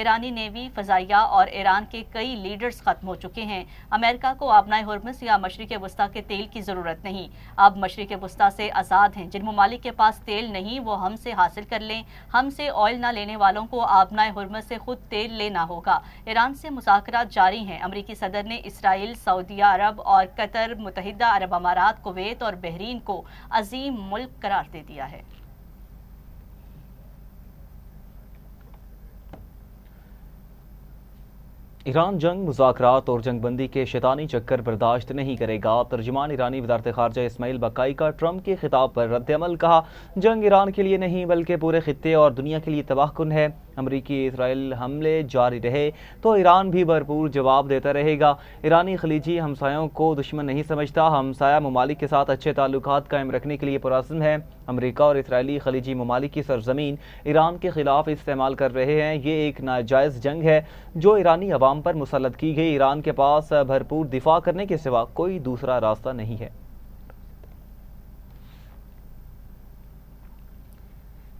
ایرانی نیوی، فضائیہ اور ایران کے کئی لیڈرز ختم ہو چکے ہیں۔ امریکہ کو آبنائے ہرمز یا مشرق وسطیٰ کے تیل کی ضرورت نہیں، اب مشرق وسطیٰ سے آزاد ہیں۔ جن ممالک کے پاس تیل نہیں وہ ہم سے حاصل کر لیں، ہم سے آئل نہ لینے والوں کو آبنائے ہرمز سے خود تیل لینا ہوگا۔ ایران سے مذاکرات جاری ہیں۔ امریکی صدر نے اسرائیل، سعودیہ عرب اور قطر، متحدہ عرب امارات، کویت اور بحرین کو عظیم ملک قرار دے دیا ہے۔ ایران جنگ، مذاکرات اور جنگ بندی کے شیطانی چکر برداشت نہیں کرے گا۔ ترجمان ایرانی وزارت خارجہ اسماعیل بقائی کا ٹرمپ کے خطاب پر رد عمل، کہا جنگ ایران کے لیے نہیں بلکہ پورے خطے اور دنیا کے لیے تباہ کن ہے۔ امریکی اسرائیل حملے جاری رہے تو ایران بھی بھرپور جواب دیتا رہے گا۔ ایرانی خلیجی ہمسایوں کو دشمن نہیں سمجھتا، ہمسایہ ممالک کے ساتھ اچھے تعلقات قائم رکھنے کے لیے پرعزم ہے۔ امریکہ اور اسرائیلی خلیجی ممالک کی سرزمین ایران کے خلاف استعمال کر رہے ہیں۔ یہ ایک ناجائز جنگ ہے جو ایرانی عوام پر مسلط کی گئی۔ ایران کے پاس بھرپور دفاع کرنے کے سوا کوئی دوسرا راستہ نہیں ہے۔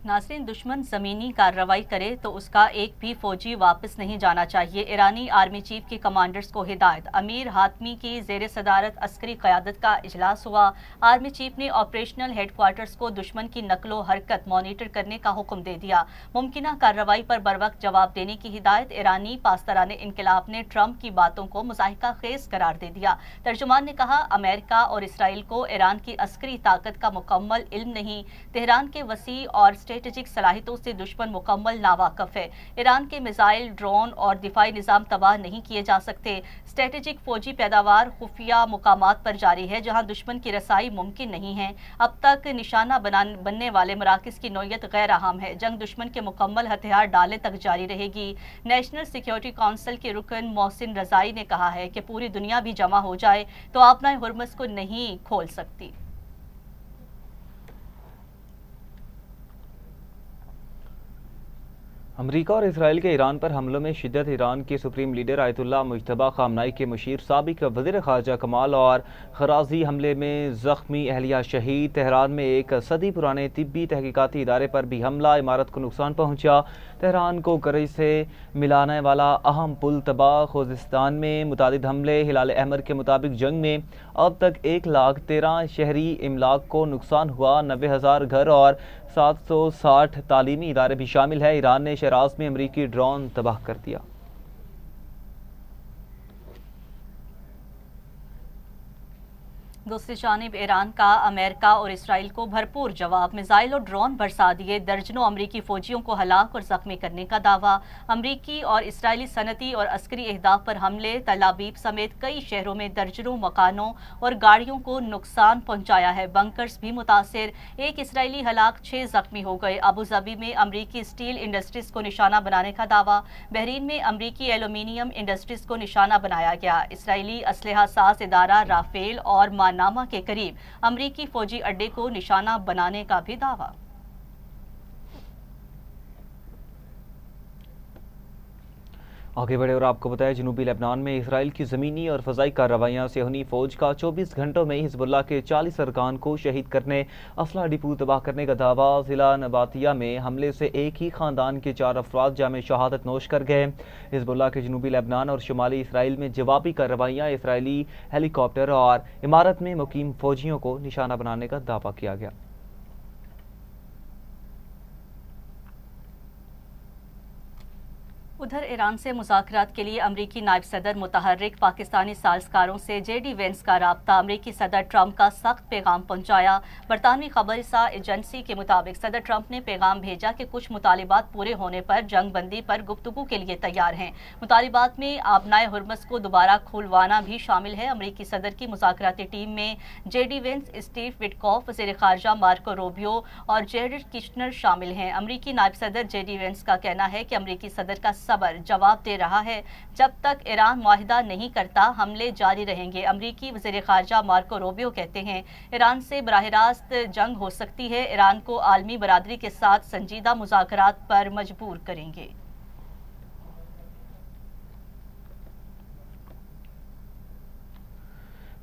ناظرین، دشمن زمینی کارروائی کرے تو اس کا ایک بھی فوجی واپس نہیں جانا چاہیے۔ ایرانی آرمی چیف کے کمانڈرز کو ہدایت۔ امیر حاتمی کی زیر صدارت عسکری قیادت کا اجلاس ہوا۔ آرمی چیف نے آپریشنل ہیڈ کوارٹرز کو دشمن کی نقل و حرکت مانیٹر کرنے کا حکم دے دیا۔ ممکنہ کارروائی پر بروقت جواب دینے کی ہدایت۔ ایرانی پاسداران انقلاب نے ٹرمپ کی باتوں کو مضحکہ خیز قرار دے دیا۔ ترجمان نے کہا امریکہ اور اسرائیل کو ایران کی عسکری طاقت کا مکمل علم نہیں۔ تہران کے وسیع اور اسٹریٹجک صلاحیتوں سے دشمن مکمل ناواقف ہے۔ ایران کے میزائل، ڈرون اور دفاعی نظام تباہ نہیں کیے جا سکتے۔ اسٹریٹجک فوجی پیداوار خفیہ مقامات پر جاری ہے جہاں دشمن کی رسائی ممکن نہیں ہے۔ اب تک نشانہ بننے والے مراکز کی نوعیت غیر عام ہے۔ جنگ دشمن کے مکمل ہتھیار ڈالنے تک جاری رہے گی۔ نیشنل سیکیورٹی کونسل کے رکن محسن رضائی نے کہا ہے کہ پوری دنیا بھی جمع ہو جائے تو آبنائے ہرمز کو نہیں کھول سکتی۔ امریکہ اور اسرائیل کے ایران پر حملوں میں شدت۔ ایران کے سپریم لیڈر آیت اللہ مجتبی خامنائی کے مشیر سابق وزیر خارجہ کمال اور خرازی حملے میں زخمی، اہلیہ شہید۔ تہران میں ایک صدی پرانے طبی تحقیقاتی ادارے پر بھی حملہ، عمارت کو نقصان پہنچا۔ تہران کو کرج سے ملانے والا اہم پل تباہ۔ خوزستان میں متعدد حملے۔ ہلال احمر کے مطابق جنگ میں اب تک 1,13,000 شہری املاک کو نقصان ہوا، 90,000 گھر اور 760 تعلیمی ادارے بھی شامل ہیں۔ ایران نے شیراز میں امریکی ڈرون تباہ کر دیا۔ دوسری جانب ایران کا امریکہ اور اسرائیل کو بھرپور جواب۔ میزائل اور ڈرون برسا دیے، درجنوں امریکی فوجیوں کو ہلاک اور زخمی کرنے کا دعویٰ۔ امریکی اور اسرائیلی صنعتی اور عسکری اہداف پر حملے، تل ابیب سمیت کئی شہروں میں درجنوں مکانوں اور گاڑیوں کو نقصان پہنچایا ہے، بنکرز بھی متاثر۔ ایک اسرائیلی ہلاک، 6 زخمی ہو گئے۔ ابوظہبی میں امریکی اسٹیل انڈسٹریز کو نشانہ بنانے کا دعویٰ۔ بحرین میں امریکی ایلومینیم انڈسٹریز کو نشانہ بنایا گیا۔ اسرائیلی اسلحہ ساز ادارہ رافیل اور مانامہ کے قریب امریکی فوجی اڈے کو نشانہ بنانے کا بھی دعویٰ۔ آگے بڑھے اور آپ کو بتایا جنوبی لبنان میں اسرائیل کی زمینی اور فضائی کارروائیاں صہیونی فوج کا 24 گھنٹوں میں حزب اللہ کے 40 ارکان کو شہید کرنے، اسلحہ ڈپو تباہ کرنے کا دعویٰ۔ ضلع نباتیہ میں حملے سے ایک ہی خاندان کے 4 افراد جام شہادت نوش کر گئے۔ حزب اللہ کے جنوبی لبنان اور شمالی اسرائیل میں جوابی کارروائیاں، اسرائیلی ہیلی کاپٹر اور عمارت میں مقیم فوجیوں کو نشانہ بنانے کا دعویٰ کیا گیا۔ ادھر ایران سے مذاکرات کے لیے امریکی نائب صدر متحرک، پاکستانی سازگاروں سے جے ڈی وینس کا رابطہ۔ امریکی صدر ٹرمپ کا سخت پیغام پہنچایا۔ برطانوی خبر رساں ایجنسی کے مطابق صدر ٹرمپ نے پیغام بھیجا کہ کچھ مطالبات پورے ہونے پر جنگ بندی پر گفتگو کے لیے تیار ہیں۔ مطالبات میں آبنائے ہرمز کو دوبارہ کھلوانا بھی شامل ہے۔ امریکی صدر کی مذاکراتی ٹیم میں J D Vance, Steve Witkoff, وزیر خارجہ مارکو روبیو اور جیرڈ کشنر شامل ہیں۔ امریکی نائب صدر جے ڈی وینس کا کہنا ہے کہ امریکی صدر کا صبر جواب دے رہا ہے، جب تک ایران معاہدہ نہیں کرتا حملے جاری رہیں گے۔ امریکی وزیر خارجہ مارکو روبیو کہتے ہیں ایران سے براہ راست جنگ ہو سکتی ہے، ایران کو عالمی برادری کے ساتھ سنجیدہ مذاکرات پر مجبور کریں گے۔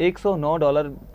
$109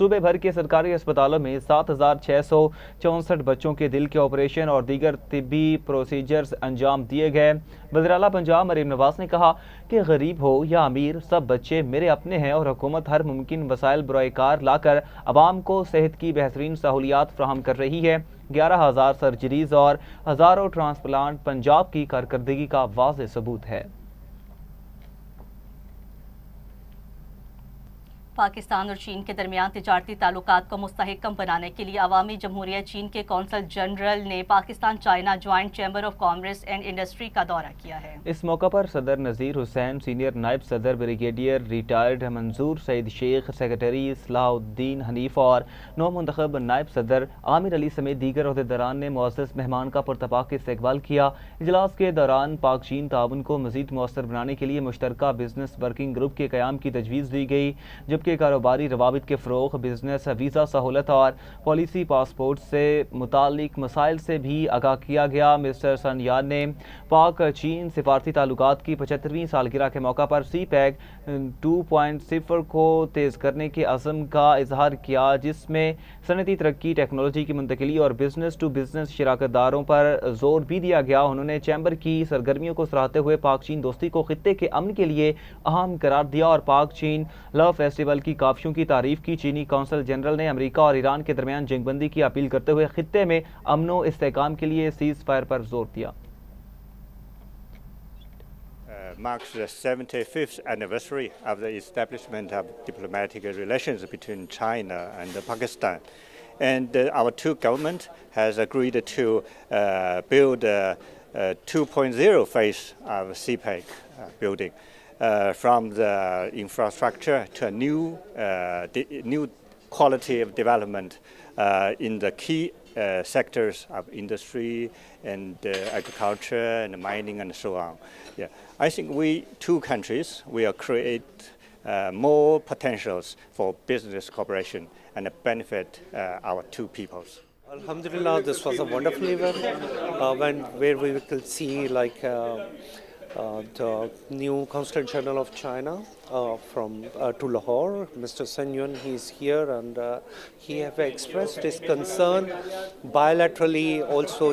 صوبے بھر کے سرکاری اسپتالوں میں 7,664 بچوں کے دل کے آپریشن اور دیگر طبی پروسیجرز انجام دیے گئے۔ وزیر اعلیٰ پنجاب مریم نواز نے کہا کہ غریب ہو یا امیر، سب بچے میرے اپنے ہیں اور حکومت ہر ممکن وسائل برائے کار لا کر عوام کو صحت کی بہترین سہولیات فراہم کر رہی ہے۔ 11,000 سرجریز اور ہزاروں ٹرانسپلانٹ پنجاب کی کارکردگی کا واضح ثبوت ہے۔ پاکستان اور چین کے درمیان تجارتی تعلقات کو مستحکم بنانے کے لیے عوامی جمہوریہ چین کے کونسل جنرل نے Pakistan China joint chamber of commerce and industry کا دورہ کیا ہے۔ اس موقع پر صدر نذیر حسین، سینئر نائب صدر بریگیڈیئر ریٹائرڈ منظور سعید شیخ، سیکریٹری صلاح الدین حنیف اور نو منتخب نائب صدر عامر علی سمیت دیگر عہدیداران نے معزز مہمان کا پرتپاک استقبال کیا۔ اجلاس کے دوران پاک چین تعاون کو مزید مؤثر بنانے کے لیے مشترکہ بزنس ورکنگ گروپ کے قیام کی تجویز دی گئی، جبکہ کاروباری روابط کے فروغ، بزنس ویزا سہولت اور پالیسی پاسپورٹ سے متعلق مسائل سے بھی آگاہ کیا گیا۔ مسٹر سن یان نے پاک چین سفارتی تعلقات کی 75ویں سالگرہ کے موقع پر سی پیک 2.0 کو تیز کرنے کے عزم کا اظہار کیا، جس میں صنعتی ترقی، ٹیکنالوجی کی منتقلی اور بزنس ٹو بزنس شراکت داروں پر زور بھی دیا گیا۔ انہوں نے چیمبر کی سرگرمیوں کو سراہتے ہوئے پاک چین دوستی کو خطے کے امن کے لیے اہم قرار دیا اور پاک چین لو فیسٹیول کی کاوشوں کی تعریف کی۔ چینی کونسل جنرل نے امریکہ اور ایران کے درمیان جنگ بندی کی اپیل کرتے ہوئے خطے میں امن و استحکام کے لیے سیز فائر پر زور دیا۔ Marks the 75th anniversary of the establishment of diplomatic relations between China and Pakistan. And our two governments has agreed to build a 2.0 phase of CPEC building. From the infrastructure to a new quality of development in the key sectors of industry and agriculture and mining and so on. Yeah, I think we two countries will create more potentials for business cooperation and benefit our two peoples. Alhamdulillah, this was a wonderful event where we could see the new Consul General of China to Lahore, Mr. Sun Yun. He is here and he have expressed his concern bilaterally also,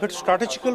but strategical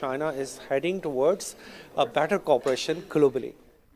China is heading towards a better cooperation globally.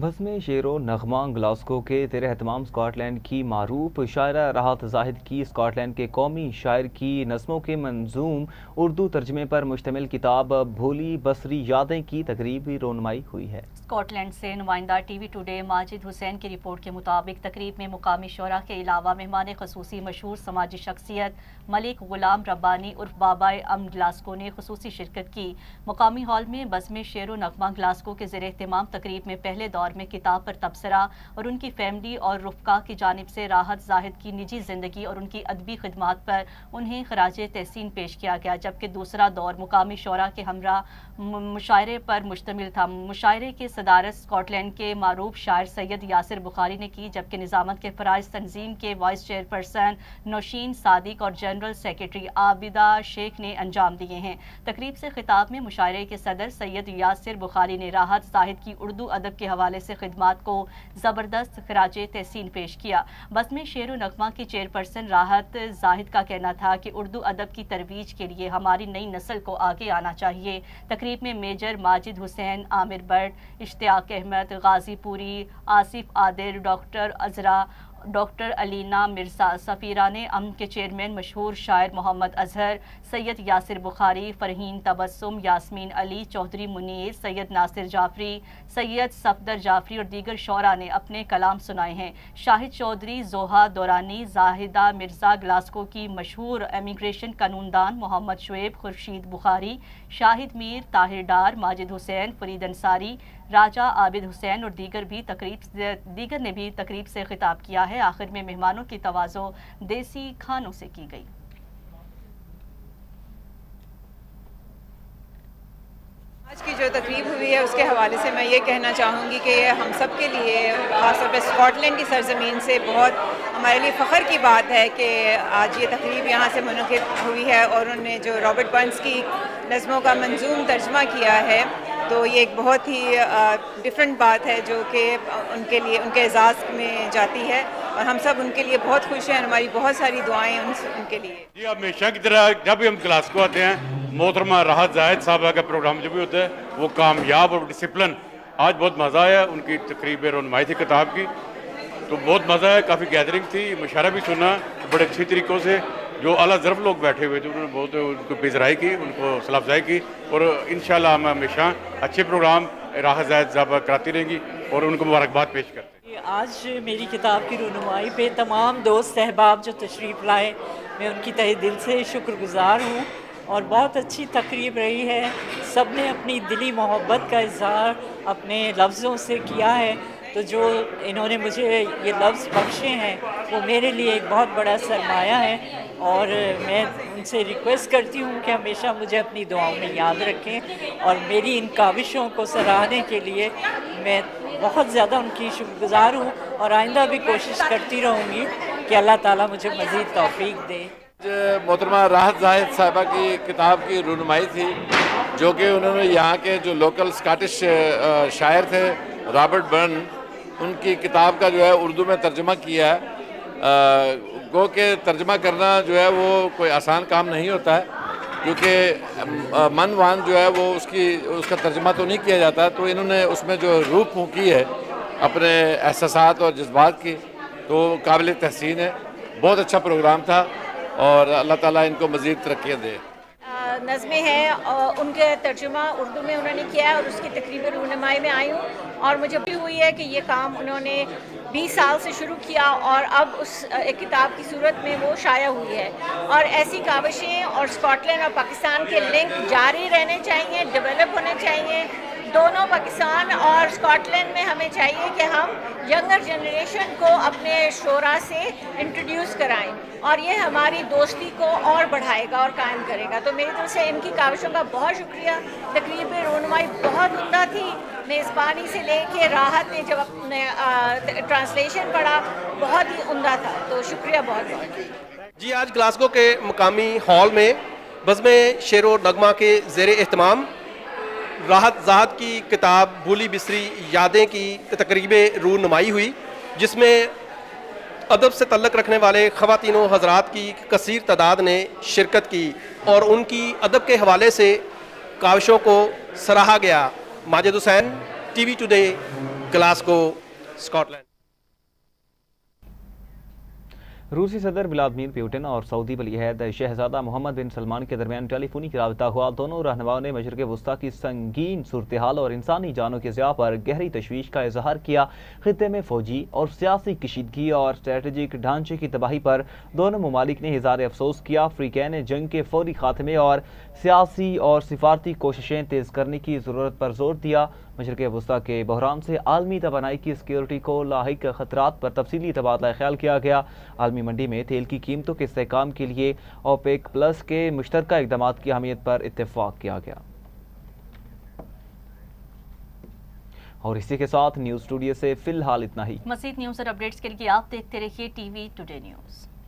بزم شعر و نغمہ Glasgow کے زیر اہتمام Scott land کی معروف شاعرہ راحت زاہد کی اسکاٹ لینڈ کے قومی شاعر کی نظموں کے منظوم اردو ترجمے پر مشتمل کتاب بھولی بصری یادیں کی تقریبی رونمائی ہوئی ہے۔ اسکاٹ لینڈ سے نمائندہ ٹی وی ٹوڈے ماجد حسین کی رپورٹ کے مطابق تقریب میں مقامی شعراء کے علاوہ مہمان خصوصی مشہور سماجی شخصیت ملک غلام ربانی عرف بابا امن گلاسگو نے خصوصی شرکت کی۔ مقامی ہال میں بزم شعر و نغمہ گلاسگو کے زیر اہتمام تقریب میں پہلے دور میں کتاب پر تبصرہ اور ان کی فیملی اور رفقا کی جانب سے راحت زاہد کی نجی زندگی اور ان کی ادبی خدمات پر انہیں خراج تحسین پیش کیا گیا، جبکہ دوسرا دور مقامی شعراء کے ہمراہ مشاعرے پر مشتمل تھا۔ مشاعرے کی صدارت اسکاٹ لینڈ کے معروف شاعر سید یاسر بخاری نے کی، جبکہ نظامت کے فرائض تنظیم کے وائس چیئر پرسن نوشین صادق اور جنرل سیکریٹری عابدہ شیخ نے انجام دیے ہیں۔ تقریب سے خطاب میں مشاعرے کے صدر سید یاسر بخاری نے راحت زاہد کی اردو ادب کے حوالے سے خدمات کو زبردست خراج تحسین پیش کیا۔ بزم شعر و نغمہ کی چیئرپرسن راحت زاہد کا کہنا تھا کہ اردو ادب کی ترویج کے لیے ہماری نئی نسل کو آگے آنا چاہیے۔ تقریب میں major Majid Hussain, Aamir Butt, Ishtiaq Ahmed, Ghazi Puri, Asif Adil, doctor Azra doctor Alina Mirza, سفیران امن کے چیئرمین مشہور شاعر محمد اظہر، سید یاسر بخاری، فرحین تبسم، یاسمین علی، چودھری منیر، سید ناصر جعفری، سید صفدر جعفری اور دیگر شعراء نے اپنے کلام سنائے ہیں۔ شاہد چودھری، زوہا دورانی، زاہدہ مرزا، گلاسکو کی مشہور امیگریشن قانون دان محمد شعیب، خورشید بخاری، شاہد میر، طاہر ڈار، ماجد حسین، فرید انصاری، راجہ عابد حسین اور دیگر نے بھی تقریب سے خطاب کیا ہے۔ آخر میں مہمانوں کی تواضع دیسی کھانوں سے کی گئی۔ آج کی جو تقریب ہوئی ہے اس کے حوالے سے میں یہ کہنا چاہوں گی کہ یہ ہم سب کے لیے، خاص طور پہ اسکاٹ لینڈ کی سرزمین سے، بہت ہمارے لیے فخر کی بات ہے کہ آج یہ تقریب یہاں سے منعقد ہوئی ہے، اور انہوں نے جو رابرٹ برنز کی نظموں کا منظوم ترجمہ کیا ہے، تو یہ ایک بہت ہی ڈفرینٹ بات ہے جو کہ ان کے لیے، ان کے اعزاز میں جاتی ہے، اور ہم سب ان کے لیے بہت خوش ہیں۔ ہماری بہت ساری دعائیں ان کے لیے۔ جی ہمیشہ کی طرح جب بھی ہم گلاسکو آتے ہیں، محترمہ راحت زاہد صاحبہ کا پروگرام جو بھی ہوتا ہے وہ کامیاب اور ڈسپلن۔ آج بہت مزہ آیا، ان کی تقریب رونمائی تھی کتاب کی، تو بہت مزہ آیا، کافی گیدرنگ تھی، مشاعرہ بھی سنا بڑے اچھی طریقوں سے۔ جو اعلیٰ ظرف لوگ بیٹھے ہوئے تھے انہوں نے بہت ان کو پذیرائی کی، ان کو حوصلہ افزائی کی، اور انشاءاللہ ہم ہمیشہ اچھے پروگرام راحت زاہد صاحبہ کراتی رہیں گی اور ان کو مبارکباد پیش کرتے ہیں۔ آج میری کتاب کی رونمائی پہ تمام دوست احباب جو تشریف لائے، میں ان کی تہہ دل سے شکر گزار ہوں، اور بہت اچھی تقریب رہی ہے۔ سب نے اپنی دلی محبت کا اظہار اپنے لفظوں سے کیا ہے، تو جو انہوں نے مجھے یہ لفظ بخشے ہیں وہ میرے لیے ایک بہت بڑا سرمایہ ہے، اور میں ان سے ریکویسٹ کرتی ہوں کہ ہمیشہ مجھے اپنی دعاؤں میں یاد رکھیں، اور میری ان کاوشوں کو سراہنے کے لیے میں بہت زیادہ ان کی شکر گزار ہوں، اور آئندہ بھی کوشش کرتی رہوں گی کہ اللہ تعالیٰ مجھے مزید توفیق دے۔ محترمہ راحت زاہد صاحبہ کی کتاب کی رونمائی تھی، جو کہ انہوں نے یہاں کے جو لوکل اسکاٹش شاعر تھے رابرٹ برن، ان کی کتاب کا جو ہے اردو میں ترجمہ کیا ہے۔ گو کہ ترجمہ کرنا جو ہے وہ کوئی آسان کام نہیں ہوتا ہے، کیونکہ من وان جو ہے وہ اس کا ترجمہ تو نہیں کیا جاتا، تو انہوں نے اس میں جو روح پھونکی ہے اپنے احساسات اور جذبات کی، تو قابل تحسین ہے۔ بہت اچھا پروگرام تھا، اور اللہ تعالیٰ ان کو مزید ترقیاں دے۔ نظمیں ہیں ان کے ترجمہ اردو میں انہوں نے کیا ہے، اور اس کی تقریباً رونمائی میں آئی ہوں، اور مجھے بھی ہوئی ہے کہ یہ کام انہوں نے 20 سال سے شروع کیا، اور اب اس ایک کتاب کی صورت میں وہ شائع ہوئی ہے، اور ایسی کاوشیں اور اسکاٹ لینڈ اور پاکستان کے لنک جاری رہنے چاہیے، ڈیولپ ہونے چاہیے۔ دونوں پاکستان اور اسکاٹ لینڈ میں ہمیں چاہیے کہ ہم ینگر جنریشن کو اپنے شعراء سے انٹروڈیوس کرائیں، اور یہ ہماری دوستی کو اور بڑھائے گا اور قائم کرے گا۔ تو میری طرف سے ان کی کاوشوں کا بہت شکریہ۔ تقریب رونمائی بہت عمدہ تھی، میزبانی سے لے کے راحت نے جب اپنے ٹرانسلیشن پڑھا بہت ہی عمدہ تھا، تو شکریہ بہت بہت۔ جی آج گلاسگو کے مقامی ہال میں بزم شعر و نغمہ کے زیر اہتمام راحت زاہد کی کتاب بھولی بسری یادیں کی تقریب رونمائی ہوئی، جس میں ادب سے تعلق رکھنے والے خواتین و حضرات کی کثیر تعداد نے شرکت کی، اور ان کی ادب کے حوالے سے کاوشوں کو سراہا گیا۔ Majid Hussain, T V today, Glasgow, Scotland. روسی صدر ولادیمیر پیوٹن اور سعودی ولی عہد شہزادہ محمد بن سلمان کے درمیان ٹیلی فونک رابطہ ہوا۔ دونوں رہنماؤں نے مشرق وسطیٰ کی سنگین صورتحال اور انسانی جانوں کے ضیاع پر گہری تشویش کا اظہار کیا۔ خطے میں فوجی اور سیاسی کشیدگی اور اسٹریٹجک ڈھانچے کی تباہی پر دونوں ممالک نے اظہار افسوس کیا۔ فریقین نے جنگ کے فوری خاتمے اور سیاسی اور سفارتی کوششیں تیز کرنے کی ضرورت پر زور دیا۔ مشرق وسطیٰ کے بحران سے عالمی توانائی کی سیکیورٹی کو لاحق خطرات پر تفصیلی تبادلہ خیال کیا گیا۔ عالمی منڈی میں تیل کی قیمتوں کے استحکام کے لیے اوپیک پلس کے مشترکہ اقدامات کی اہمیت پر اتفاق کیا گیا۔ اور اسی کے ساتھ نیوز اسٹوڈیو سے فی الحال اتنا ہی۔ مزید نیوز اور اپڈیٹس کے لیے آپ دیکھتے رہیے ٹی وی ٹوڈے نیوز۔